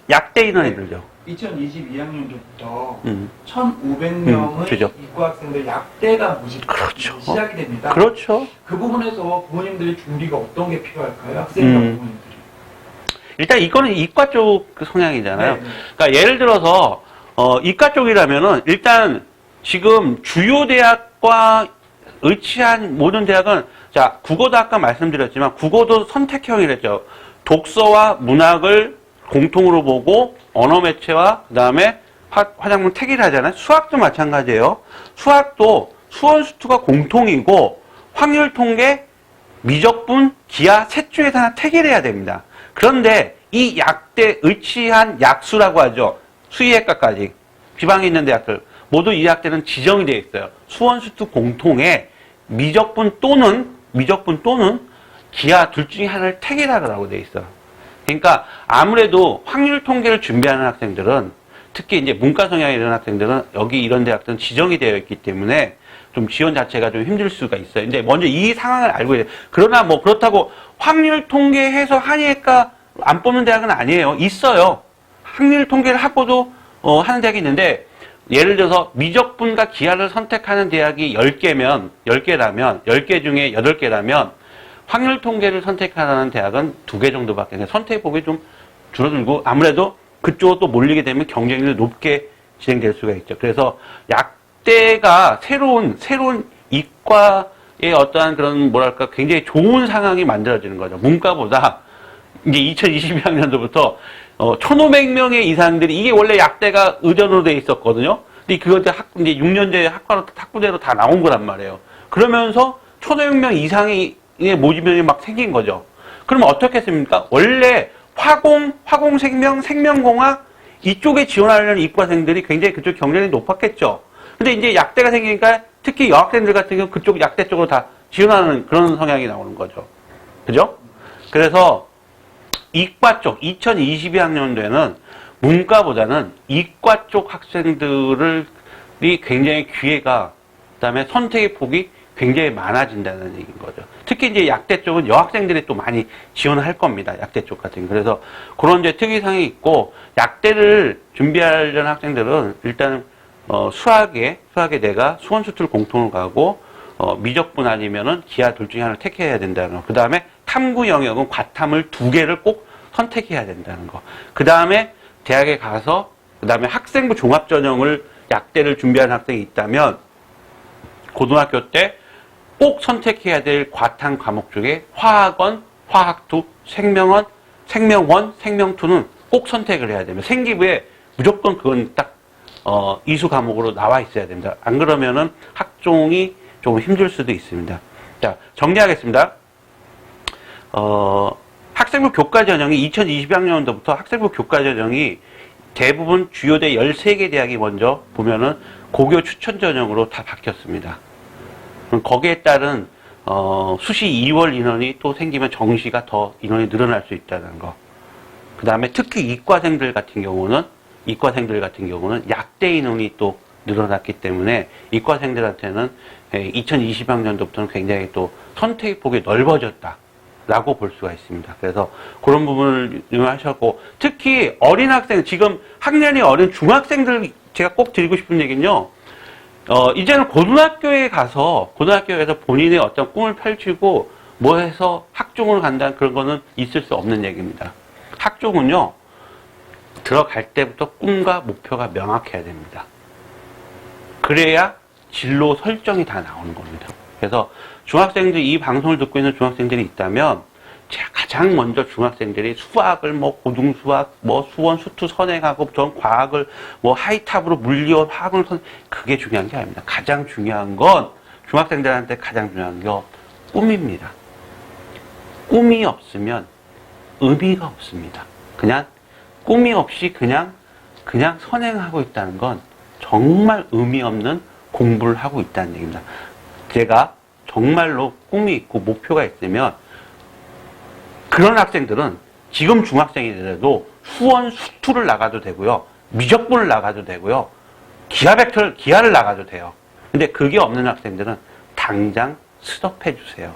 약대 인원이 늘죠. 2022학년도부터 1,500명의 그죠. 이과 학생들 약대가 모집 그렇죠. 시작이 됩니다. 그렇죠. 그 부분에서 부모님들의 준비가 어떤 게 필요할까요? 학생과 부모님들이. 일단 이거는 이과 쪽 성향이잖아요. 네. 그러니까 예를 들어서 이과 쪽이라면은 일단 지금 주요 대학과 의치한 모든 대학은 자 국어도 아까 말씀드렸지만 국어도 선택형이랬죠. 독서와 문학을 공통으로 보고 언어 매체와 그다음에 화작문 택일 하잖아요. 수학도 마찬가지예요. 수학도 수원수투가 공통이고 확률 통계, 미적분, 기하 셋 중에서 하나 택일해야 됩니다. 그런데 이 약대 의치한 약수라고 하죠. 수의학과까지 지방에 있는 대학들 모두 이 약대는 지정이 되어 있어요. 수원수투 공통에 미적분 또는 기하 둘 중에 하나를 택일하라고 되어 있어요. 그러니까 아무래도 확률 통계를 준비하는 학생들은 특히 이제 문과 성향의 이런 학생들은 여기 이런 대학들은 지정이 되어 있기 때문에 좀 지원 자체가 좀 힘들 수가 있어요. 근데 먼저 이 상황을 알고 있어요. 그러나 뭐 그렇다고 확률 통계해서 한의학과 안 뽑는 대학은 아니에요. 있어요. 확률 통계를 하고도 하는 대학이 있는데 예를 들어서 미적분과 기하를 선택하는 대학이 10개라면 10개 중에 8개라면 확률 통계를 선택하는 대학은 2개 정도밖에 안 돼요. 선택폭이 좀 줄어들고 아무래도 그쪽으로 또 몰리게 되면 경쟁률이 높게 진행될 수가 있죠. 그래서 약대가 새로운 이과의 어떠한 그런 뭐랄까 굉장히 좋은 상황이 만들어지는 거죠. 문과보다 이제 2022학년도부터 1,500명의 이상들이 이게 원래 약대가 의전으로 돼 있었거든요. 근데 그것도 이제 6년제 학부제로 다 나온 거란 말이에요. 그러면서 1,500명 이상의 모집면이 막 생긴 거죠. 그러면 어떻게 했습니까? 원래 화공생명, 생명공학 이쪽에 지원하려는 이과생들이 굉장히 그쪽 경쟁이 높았겠죠. 근데 이제 약대가 생기니까 특히 여학생들 같은 경우 그쪽 약대 쪽으로 다 지원하는 그런 성향이 나오는 거죠. 그죠? 그래서 이과 쪽 2022학년도에는 문과보다는 이과 쪽 학생들이 굉장히 기회가 그다음에 선택의 폭이 굉장히 많아진다는 얘기인 거죠. 특히 이제 약대 쪽은 여학생들이 또 많이 지원을 할 겁니다. 약대 쪽 같은 거. 그래서 그런 이제 특이사항이 있고 약대를 준비하려는 학생들은 일단 수학에 내가 수원수투를 공통으로 가고 미적분 아니면은 기하 둘 중에 하나를 택해야 된다는 거. 그 다음에 탐구 영역은 과탐을 2개를 꼭 선택해야 된다는 거. 그 다음에 대학에 가서 그 다음에 학생부 종합전형을 약대를 준비하는 학생이 있다면 고등학교 때 꼭 선택해야 될 과탐 과목 중에 화학원, 화학2, 생명원, 생명2는 꼭 선택을 해야 됩니다. 생기부에 무조건 그건 딱 이수 과목으로 나와 있어야 됩니다. 안 그러면은 학종이 조금 힘들 수도 있습니다. 자, 정리하겠습니다. 학생부 교과 전형이 2020학년도부터 학생부 교과 전형이 대부분 주요대 13개 대학이 먼저 보면은 고교 추천 전형으로 다 바뀌었습니다. 거기에 따른 수시 2월 인원이 또 생기면 정시가 더 인원이 늘어날 수 있다는 거. 그 다음에 특히 이과생들 같은 경우는 약대 인원이 또 늘어났기 때문에 이과생들한테는 2020학년도부터는 굉장히 또 선택의 폭이 넓어졌다라고 볼 수가 있습니다. 그래서 그런 부분을 유념하셨고 특히 어린 학생, 지금 학년이 어린 중학생들 제가 꼭 드리고 싶은 얘기는요. 이제는 고등학교에 가서 본인의 어떤 꿈을 펼치고 뭐 해서 학종을 간다는 그런 거는 있을 수 없는 얘기입니다. 학종은요, 들어갈 때부터 꿈과 목표가 명확해야 됩니다. 그래야 진로 설정이 다 나오는 겁니다. 그래서 중학생들, 이 방송을 듣고 있는 중학생들이 있다면, 제가 가장 먼저 중학생들이 수학을 고등수학, 수원, 수투 선행하고 전 과학을 하이탑으로 물리원, 화학을 그게 중요한 게 아닙니다. 가장 중요한 건 중학생들한테 가장 중요한 게 꿈입니다. 꿈이 없으면 의미가 없습니다. 그냥 꿈이 없이 그냥 선행하고 있다는 건 정말 의미 없는 공부를 하고 있다는 얘기입니다. 제가 정말로 꿈이 있고 목표가 있으면 그런 학생들은 지금 중학생이더라도 수원 수투를 나가도 되고요. 미적분을 나가도 되고요. 기하를 나가도 돼요. 근데 그게 없는 학생들은 당장 스톱해 주세요.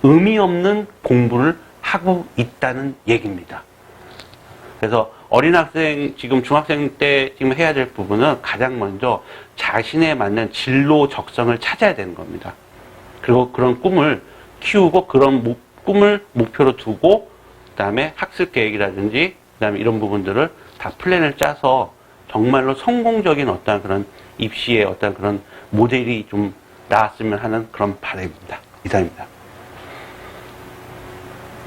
의미 없는 공부를 하고 있다는 얘기입니다. 그래서 어린 학생, 지금 중학생 때 지금 해야 될 부분은 가장 먼저 자신에 맞는 진로 적성을 찾아야 되는 겁니다. 그리고 그런 꿈을 키우고 그런 꿈을 목표로 두고 그다음에 학습 계획이라든지 그다음에 이런 부분들을 다 플랜을 짜서 정말로 성공적인 어떤 그런 입시의 어떤 그런 모델이 좀 나왔으면 하는 그런 바람입니다. 이상입니다.